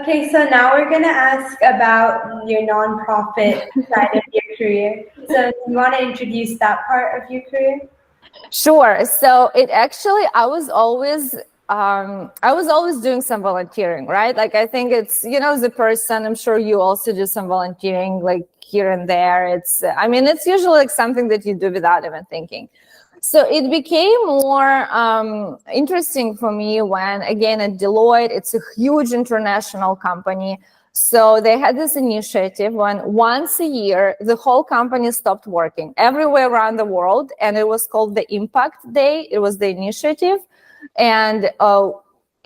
Okay, so now we're going to ask about your nonprofit side of your career. So, do you want to introduce that part of your career? Sure. So it actually, I was always doing some volunteering, right? Like, I think it's, as a person, I'm sure you also do some volunteering, like here and there. It's usually like something that you do without even thinking. So it became more interesting for me when, again, at Deloitte, it's a huge international company. So they had this initiative when once a year, the whole company stopped working everywhere around the world. And it was called the Impact Day. It was the initiative. And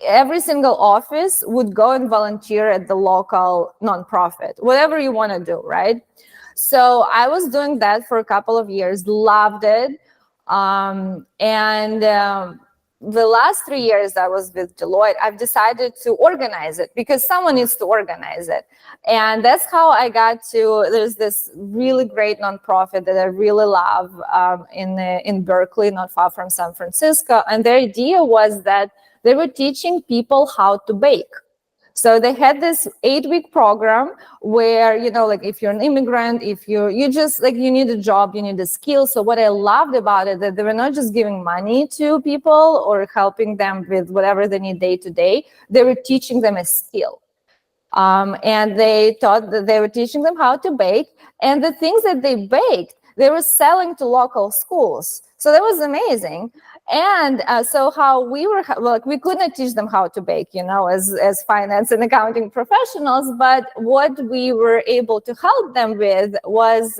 every single office would go and volunteer at the local nonprofit, whatever you want to do, right? So I was doing that for a couple of years, loved it. The last 3 years I was with Deloitte, I've decided to organize it because someone needs to organize it. And that's how I got to, there's this really great nonprofit that I really love in Berkeley, not far from San Francisco. And their idea was that they were teaching people how to bake. So they had this 8-week program where, like if you're an immigrant, if you just like, you need a job, you need a skill. So what I loved about it, that they were not just giving money to people or helping them with whatever they need day to day, they were teaching them a skill. And they thought that they were teaching them how to bake. And the things that they baked, they were selling to local schools. So that was amazing. And so how we were, like, we couldn't teach them how to bake, as finance and accounting professionals, but what we were able to help them with was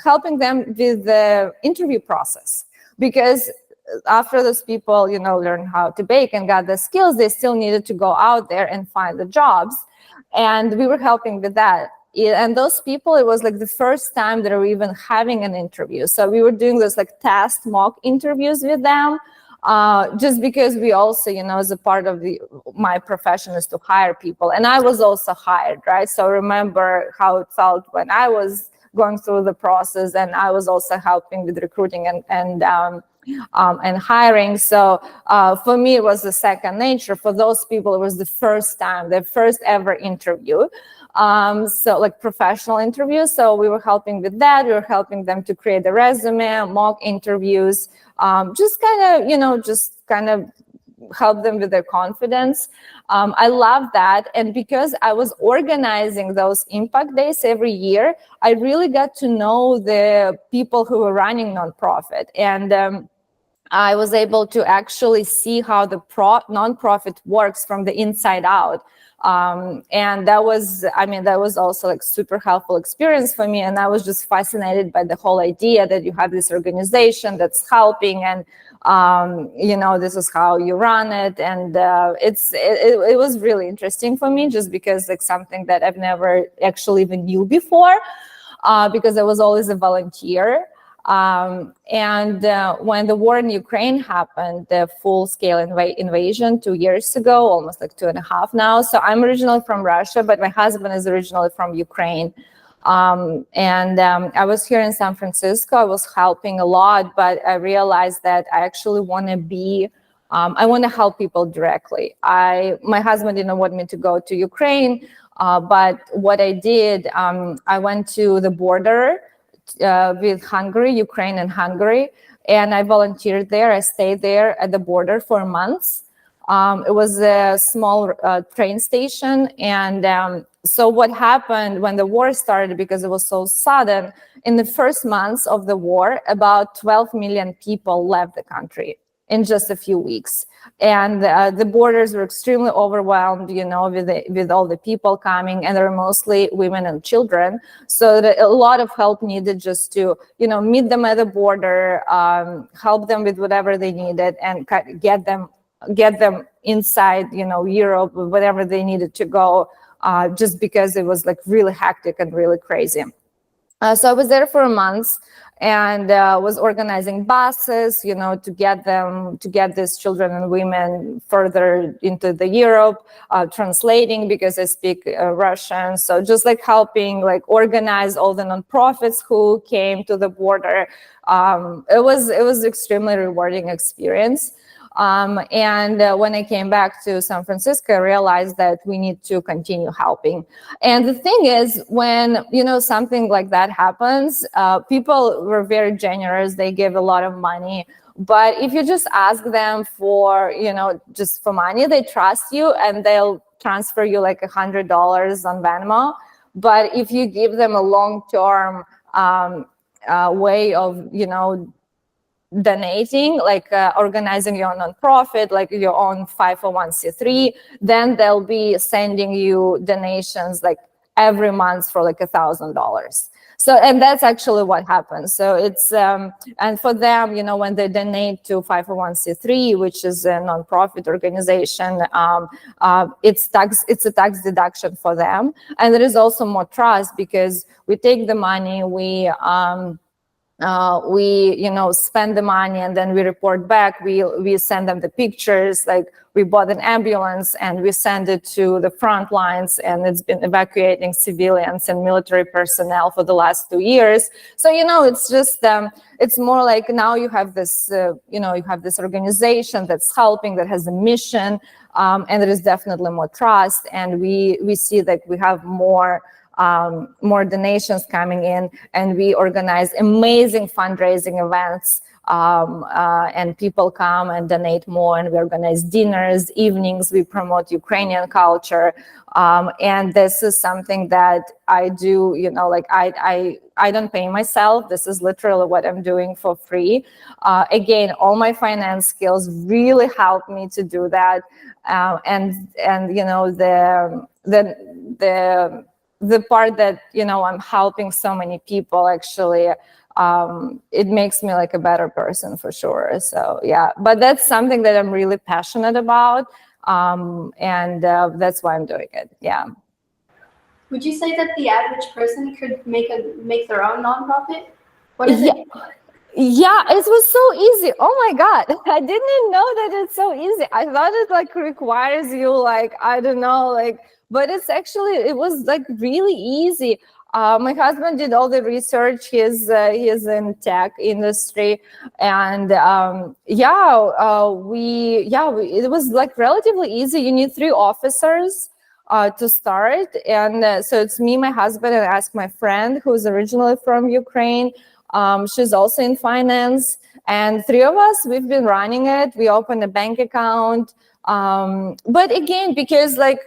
helping them with the interview process. Because after those people, learned how to bake and got the skills, they still needed to go out there and find the jobs. And we were helping with that. And those people, it was like the first time that we were even having an interview. So we were doing those like test mock interviews with them, just because we also, as a part of my profession is to hire people. And I was also hired, right? So remember how it felt when I was going through the process, and I was also helping with recruiting and hiring. So for me, it was the second nature. For those people, it was the first time, their first ever interview. So like professional interviews. So we were helping with that. We were helping them to create a resume, mock interviews, just kind of help them with their confidence. I love that. And because I was organizing those impact days every year, I really got to know the people who were running nonprofit. And I was able to actually see how the nonprofit works from the inside out. And that was also like super helpful experience for me. And I was just fascinated by the whole idea that you have this organization that's helping, and this is how you run it. And it was really interesting for me, just because like something that I've never actually even knew before, because I was always a volunteer. When the war in Ukraine happened, the full-scale invasion 2 years ago, almost like 2.5 now. So I'm originally from Russia, but my husband is originally from Ukraine. I was here in San Francisco. I was helping a lot, but I realized that I actually want to I want to help people directly. My husband didn't want me to go to Ukraine, but what I did, I went to the border with Hungary, Ukraine and Hungary. And I volunteered there. I stayed there at the border for months. It was a small train station. And so what happened when the war started, because it was so sudden, in the first months of the war, about 12 million people left the country in just a few weeks. And the borders were extremely overwhelmed, with all the people coming, and they were mostly women and children. So a lot of help needed just to, meet them at the border, help them with whatever they needed, and get them inside, Europe, whatever they needed to go, just because it was like really hectic and really crazy. So I was there for a month, and was organizing buses, to get these children and women further into the Europe, translating because I speak Russian. So just like helping, like organize all the nonprofits who came to the border. It was extremely rewarding experience. When I came back to San Francisco, I realized that we need to continue helping. And the thing is, when something like that happens, people were very generous. They gave a lot of money. But if you just ask them for, just for money, they trust you and they'll transfer you like $100 on Venmo. But if you give them a long-term way of, donating, like organizing your nonprofit, like your own 501c3, then they'll be sending you donations like every month for like $1,000. So, and that's actually what happens. So it's, and for them, when they donate to 501c3, which is a nonprofit organization, it's a tax deduction for them. And there is also more trust because we take the money, we spend the money and then we report back. We send them the pictures, like we bought an ambulance and we send it to the front lines, and it's been evacuating civilians and military personnel for the last 2 years. So, it's just, it's more like now you have this, you have this organization that's helping, that has a mission, and there is definitely more trust. And we see that we have more donations coming in, and we organize amazing fundraising events, and people come and donate more, and we organize dinners, evenings, we promote Ukrainian culture, and this is something that I do, I don't pay myself. This is literally what I'm doing for free. Again, all my finance skills really help me to do that, and the part that, I'm helping so many people, actually, it makes me like a better person for sure. So, yeah, but that's something that I'm really passionate about. And that's why I'm doing it. Yeah. Would you say that the average person could make their own nonprofit? What is it? Yeah, it was so easy. Oh my God. I didn't know that it's so easy. I thought it like requires you I don't know, but it was like really easy. My husband did all the research. He's in tech industry, and it was like relatively easy. You need 3 officers to start, and so it's me, my husband, and I asked my friend who's originally from Ukraine. She's also in finance, and 3 of us, we've been running it. We opened a bank account, but again, because there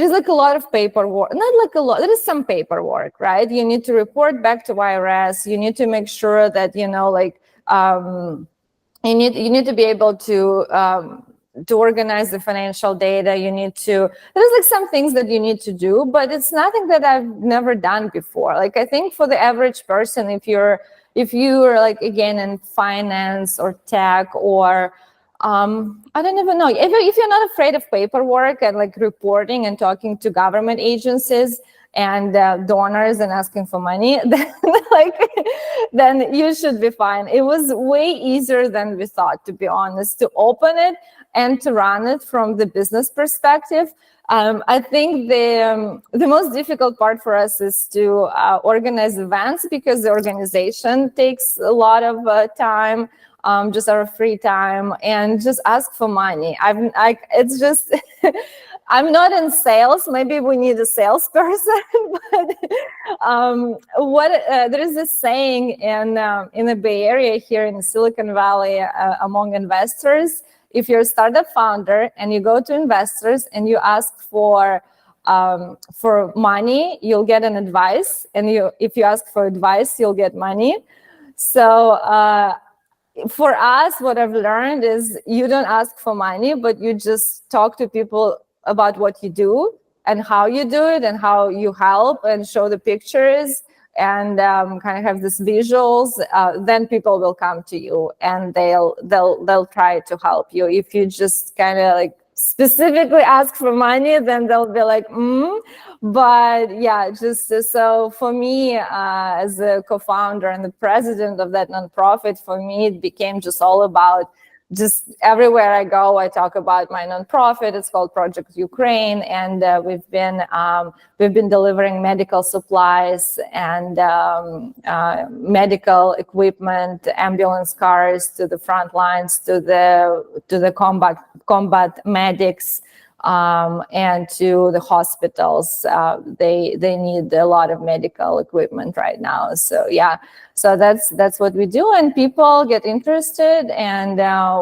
is like a lot of paperwork, not like a lot, there is some paperwork, right? You need to report back to IRS. You need to make sure that, you need to be able to organize the financial data. There's like some things that you need to do, but it's nothing that I've never done before. Like, I think for the average person, if you're like, again, in finance or tech or, I don't even know. If you're not afraid of paperwork and like reporting and talking to government agencies and donors and asking for money, then you should be fine. It was way easier than we thought, to be honest, to open it and to run it from the business perspective. I think the most difficult part for us is to organize events, because the organization takes a lot of time. Just our free time, and just ask for money. It's just, I'm not in sales. Maybe we need a salesperson, but there is this saying in the Bay Area here in Silicon Valley among investors. If you're a startup founder and you go to investors and you ask for money, you'll get an advice, and if you ask for advice, you'll get money. So. For us, what I've learned is you don't ask for money, but you just talk to people about what you do and how you do it and how you help, and show the pictures and kind of have these visuals. Then people will come to you and they'll try to help you. If you just kind of like specifically ask for money, then they'll be like, But yeah, just so for me, as a co-founder and the president of that nonprofit, for me, it became just all about just everywhere I go, I talk about my nonprofit. It's called Project Ukraine, and we've been delivering medical supplies and medical equipment, ambulance cars to the front lines, to the combat medics, and to the hospitals. They need a lot of medical equipment right now. So yeah. So that's what we do, and people get interested, and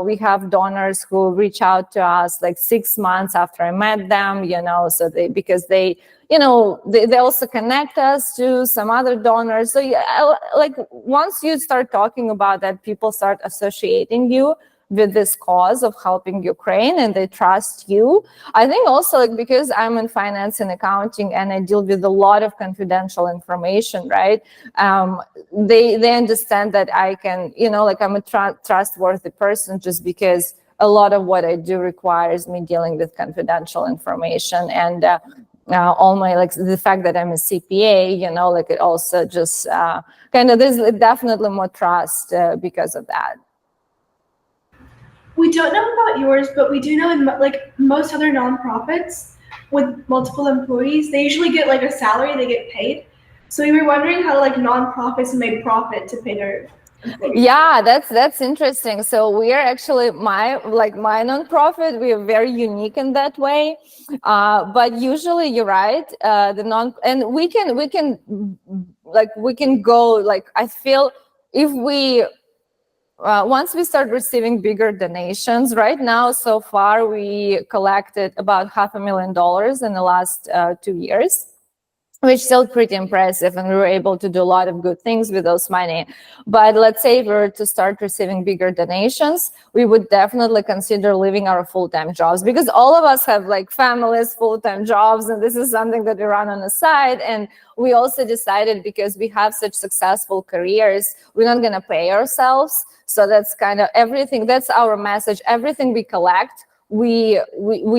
we have donors who reach out to us like 6 months after I met them, so because they also connect us to some other donors. So yeah, like once you start talking about that, people start associating you with this cause of helping Ukraine, and they trust you. I think also like because I'm in finance and accounting and I deal with a lot of confidential information, right? They understand that I can, I'm a trustworthy person just because a lot of what I do requires me dealing with confidential information, and all my the fact that I'm a CPA, it also just there's definitely more trust because of that. We don't know about yours, but we do know in most other nonprofits with multiple employees, they usually get a salary, they get paid. So we were wondering how nonprofits make profit to pay their employees. Yeah, that's interesting. So we are actually my nonprofit. We are very unique in that way. But usually you're right. And we can go I feel if we. Once we start receiving bigger donations, right now, so far, we collected about $500,000 in the last 2 years, which is still pretty impressive, and we were able to do a lot of good things with those money. But let's say if we were to start receiving bigger donations, we would definitely consider leaving our full-time jobs, because all of us have families, full-time jobs, and this is something that we run on the side. And we also decided, because we have such successful careers, we're not going to pay ourselves. So that's kind of everything. That's our message. Everything we collect, we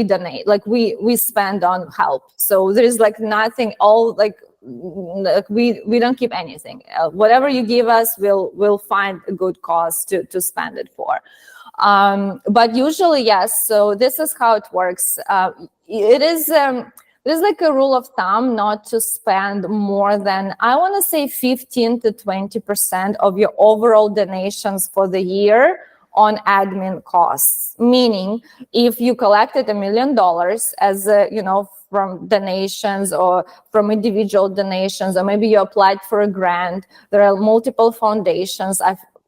donate, we spend on help. So there's nothing, we don't keep anything. Whatever you give us, we'll find a good cause to spend it for. But usually, yes. So this is how it works. It is there's a rule of thumb not to spend more than, I want to say, 15 to 20% of your overall donations for the year on admin costs. Meaning, if you collected $1 million as from donations or from individual donations, or maybe you applied for a grant, there are multiple foundations.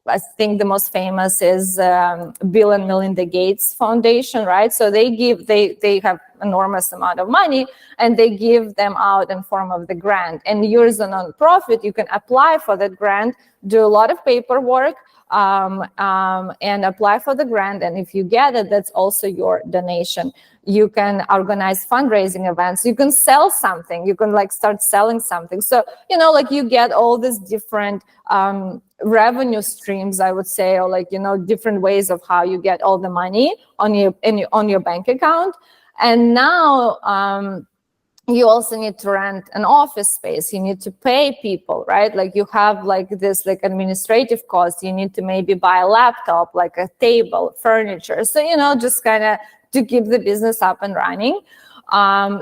I think the most famous is Bill and Melinda Gates Foundation, right? So they have enormous amount of money, and they give them out in form of the grant. And you as a nonprofit, you can apply for that grant, do a lot of paperwork, and apply for the grant. And if you get it, that's also your donation. You can organize fundraising events. You can sell something. You can start selling something. So, you get all these different revenue streams, I would say, or different ways of how you get all the money on your bank account. And now, you also need to rent an office space. You need to pay people, right? You have this administrative cost. You need to maybe buy a laptop, a table, furniture. So, just kind of to keep the business up and running.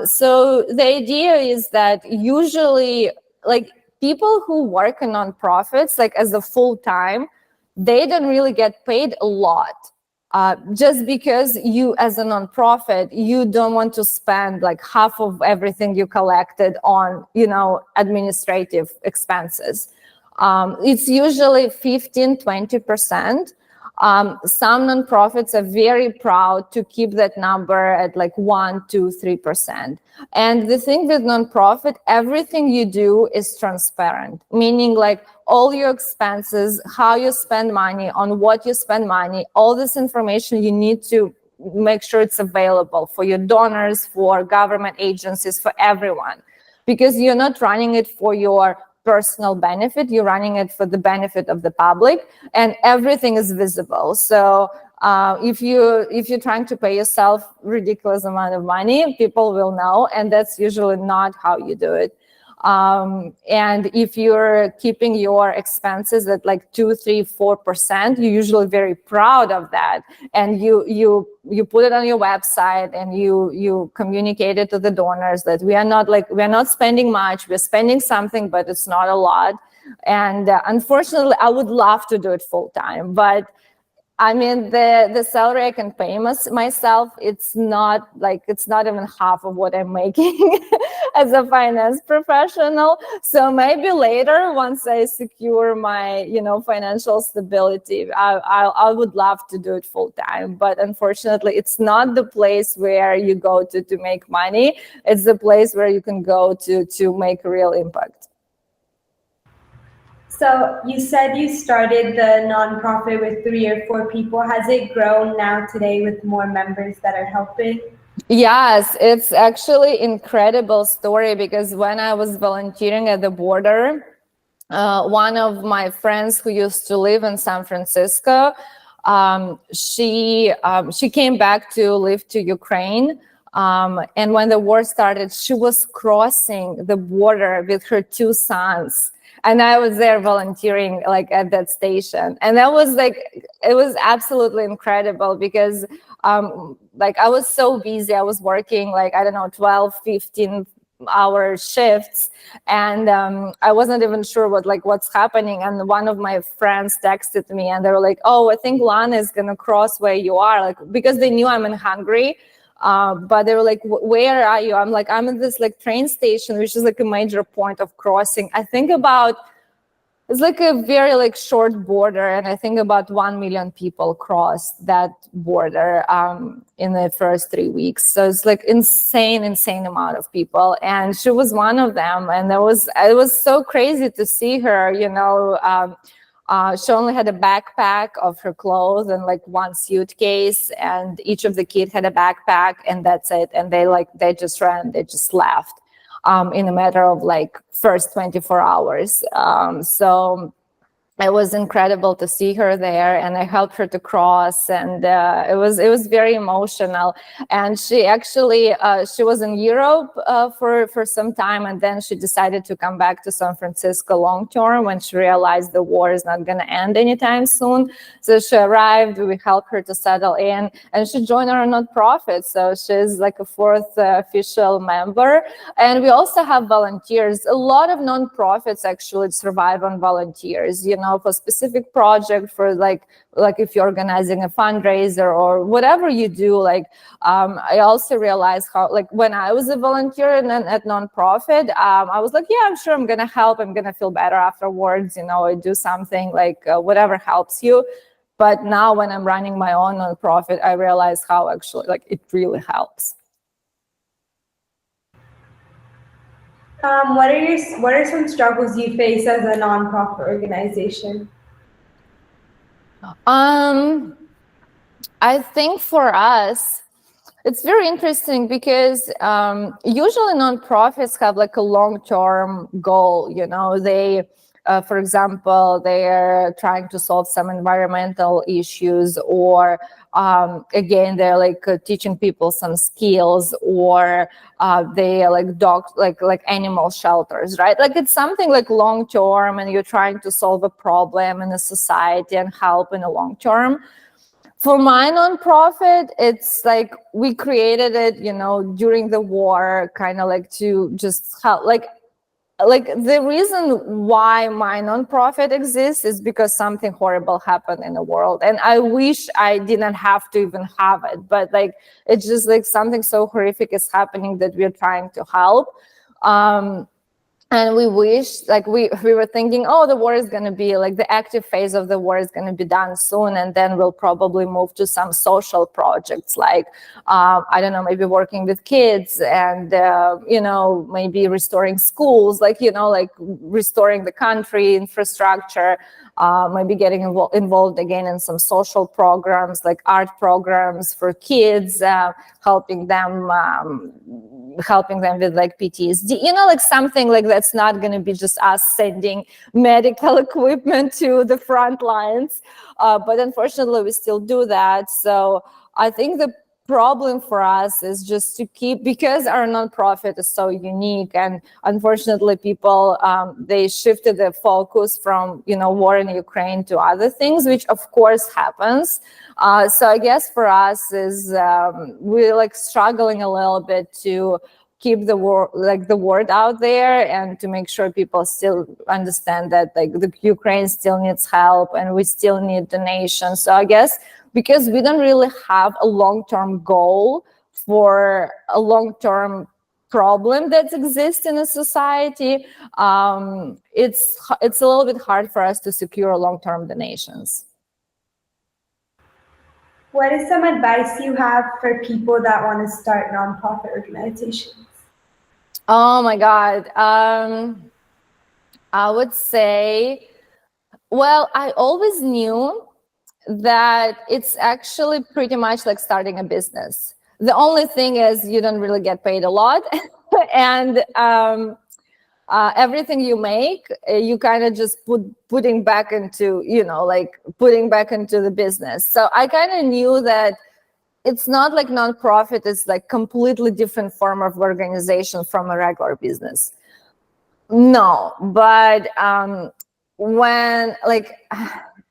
So the idea is that usually people who work in nonprofits, as a full-time, they don't really get paid a lot. Just because you, as a nonprofit, you don't want to spend half of everything you collected on, administrative expenses. It's usually 15, 20%. Some nonprofits are very proud to keep that number at 1, 2, 3%. And the thing with nonprofit, everything you do is transparent, meaning all your expenses, how you spend money, on what you spend money, all this information you need to make sure it's available for your donors, for government agencies, for everyone, because you're not running it for your personal benefit, you're running it for the benefit of the public, and everything is visible. So if you're trying to pay yourself ridiculous amount of money, people will know, and that's usually not how you do it. And if you're keeping your expenses at like 2, 3, 4%, you're usually very proud of that. And you put it on your website, and you communicate it to the donors that we're not spending much, we're spending something, but it's not a lot. And unfortunately, I would love to do it full time, but I mean, the salary I can pay myself, it's not even half of what I'm making as a finance professional. So maybe later, once I secure my, financial stability, I would love to do it full time. But unfortunately, it's not the place where you go to make money. It's the place where you can go to make a real impact. So you said you started the nonprofit with 3 or 4 people. Has it grown now today with more members that are helping? Yes, it's actually incredible story, because when I was volunteering at the border, one of my friends who used to live in San Francisco, she came back to live to Ukraine. And when the war started, she was crossing the border with her 2 sons. And I was there volunteering at that station. And that was it was absolutely incredible, because I was so busy. I was working 12, 15-hour shifts. And I wasn't even sure what's happening. And one of my friends texted me, and they were like, "Oh, I think Lana is going to cross where you are," because they knew I'm in Hungary. But they were like, "Where are you?" I'm like, "I'm at this train station, which is a major point of crossing." I think it's a very short border, and I think about 1 million people crossed that border in the first 3 weeks. So it's insane amount of people, and she was one of them. And it was so crazy to see her. She only had a backpack of her clothes and 1 suitcase, and each of the kids had a backpack, and that's it. And they just ran, they just left in a matter of first 24 hours. So it was incredible to see her there, and I helped her to cross, and it was very emotional. And she actually she was in Europe for some time, and then she decided to come back to San Francisco long term when she realized the war is not going to end anytime soon. So she arrived, we helped her to settle in, and she joined our nonprofit. So she's a 4th official member. And we also have volunteers. A lot of nonprofits actually survive on volunteers, for specific project, for if you're organizing a fundraiser or whatever you do. I also realized how when I was a volunteer at nonprofit, I was yeah, I'm sure I'm gonna help, I'm gonna feel better afterwards, I do something whatever helps you. But now when I'm running my own nonprofit, I realize how actually it really helps. What are some struggles you face as a nonprofit organization? I think for us, it's very interesting, because usually nonprofits have a long-term goal. They, for example, they are trying to solve some environmental issues, or again, they're teaching people some skills, or they are animal shelters, right? It's something long term, and you're trying to solve a problem in a society and help in the long term. For my nonprofit, it's we created it, during the war, kind of to just help. The reason why my nonprofit exists is because something horrible happened in the world, and I wish I didn't have to even have it, but it's just something so horrific is happening that we're trying to help. And we wish, we were thinking, oh, the war is going to be the active phase of the war is going to be done soon, and then we'll probably move to some social projects, I don't know, maybe working with kids, and maybe restoring schools, restoring the country infrastructure, maybe getting involved again in some social programs, art programs for kids, helping them with PTSD, something that's not going to be just us sending medical equipment to the front lines. But unfortunately, we still do that. So I think the problem for us is just to keep, because our nonprofit is so unique, and unfortunately people they shifted the focus from war in Ukraine to other things, which of course happens. So I guess for us is we're like struggling a little bit to keep the word out there, and to make sure people still understand that like the Ukraine still needs help and we still need donations. So I guess because we don't really have a long-term goal for a long-term problem that exists in a society, it's a little bit hard for us to secure long-term donations. What is some advice you have for people that want to start nonprofit organizations? Oh my God. I would say, well, I always knew that it's actually pretty much like starting a business. The only thing is you don't really get paid a lot. And everything you make, you kind of just putting back into, putting back into the business. So I kind of knew that it's not like nonprofit is like completely different form of organization from a regular business. No, but when like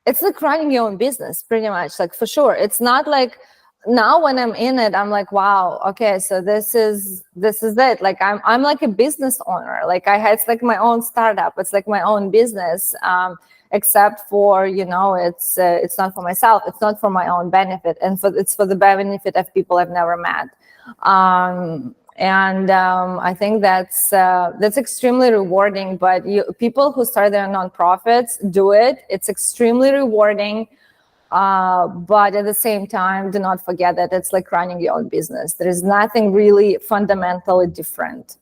it's like running your own business pretty much, like for sure. It's not like now when I'm in it, I'm like, wow, okay, so this is it. Like I'm like a business owner. Like it's like my own startup. It's like my own business. Except for it's not for myself. It's not for my own benefit, and it's for the benefit of people I've never met. I think that's extremely rewarding. But people who start their nonprofits do it. It's extremely rewarding. But at the same time, do not forget that it's like running your own business. There is nothing really fundamentally different.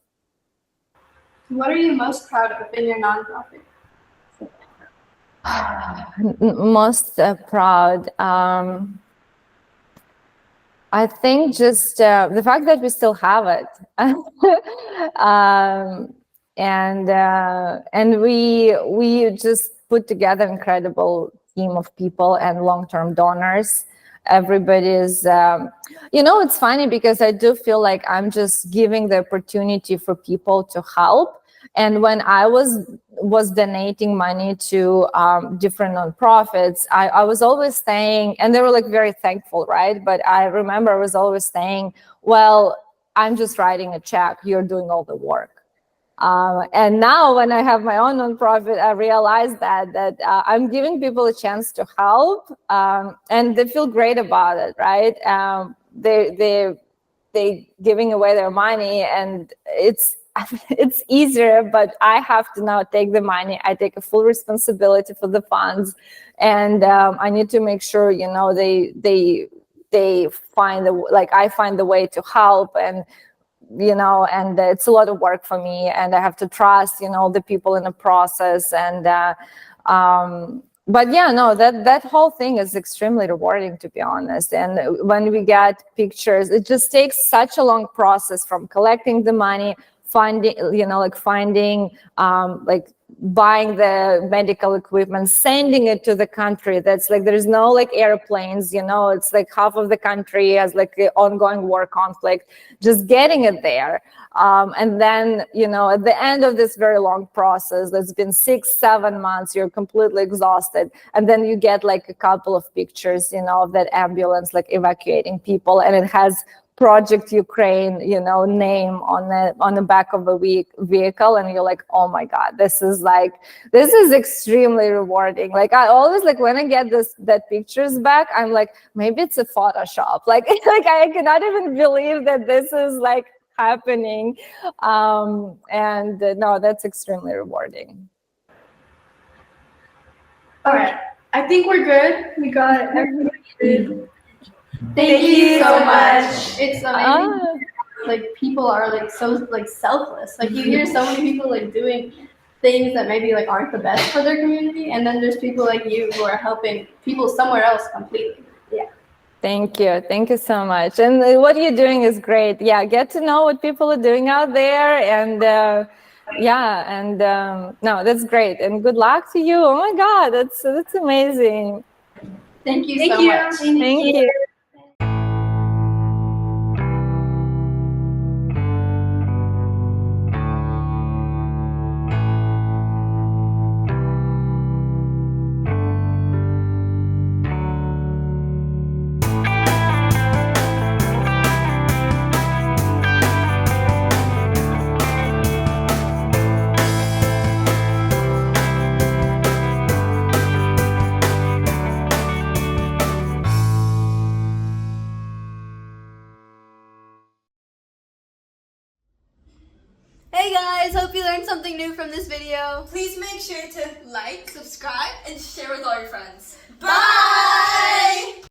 What are you most proud of in your nonprofit? Most proud. I think just the fact that we still have it, and we just put together an incredible team of people and long-term donors. Everybody's, it's funny because I do feel like I'm just giving the opportunity for people to help. And when I was donating money to different nonprofits, I was always saying, and they were like very thankful, right? But I remember I was always saying, well, I'm just writing a check. You're doing all the work. And now when I have my own nonprofit, I realize that I'm giving people a chance to help, and they feel great about it, right? They giving away their money, and it's easier, but I have to now take the money. I take a full responsibility for the funds, and I need to make sure they find I find the way to help, and and it's a lot of work for me, and I have to trust the people in the process, and but yeah, no, that whole thing is extremely rewarding, to be honest. And when we get pictures, it just takes such a long process from collecting the money, finding buying the medical equipment, sending it to the country. That's like there's no like airplanes, it's like half of the country has like the ongoing war conflict, just getting it there. And then, at the end of this very long process, that's been 6-7 months, you're completely exhausted. And then you get like a couple of pictures, of that ambulance, like evacuating people. And it has Project Ukraine, name on the back of the vehicle, and you're like, oh my God, this is extremely rewarding. Like I always when I get that pictures back, I'm like, maybe it's a Photoshop. Like I cannot even believe that this is like happening. No, that's extremely rewarding. All right, I think we're good. We got everything. Thank you so much. It's amazing. Like people are so selfless. Like you hear so many people doing things that maybe aren't the best for their community, and then there's people like you who are helping people somewhere else completely. Yeah. Thank you so much. And what you're doing is great. Yeah, get to know what people are doing out there, and no, that's great. And good luck to you. Oh my God, that's amazing. Thank you so much. Thank you. Hey guys, hope you learned something new from this video. Please make sure to like, subscribe, and share with all your friends. Bye!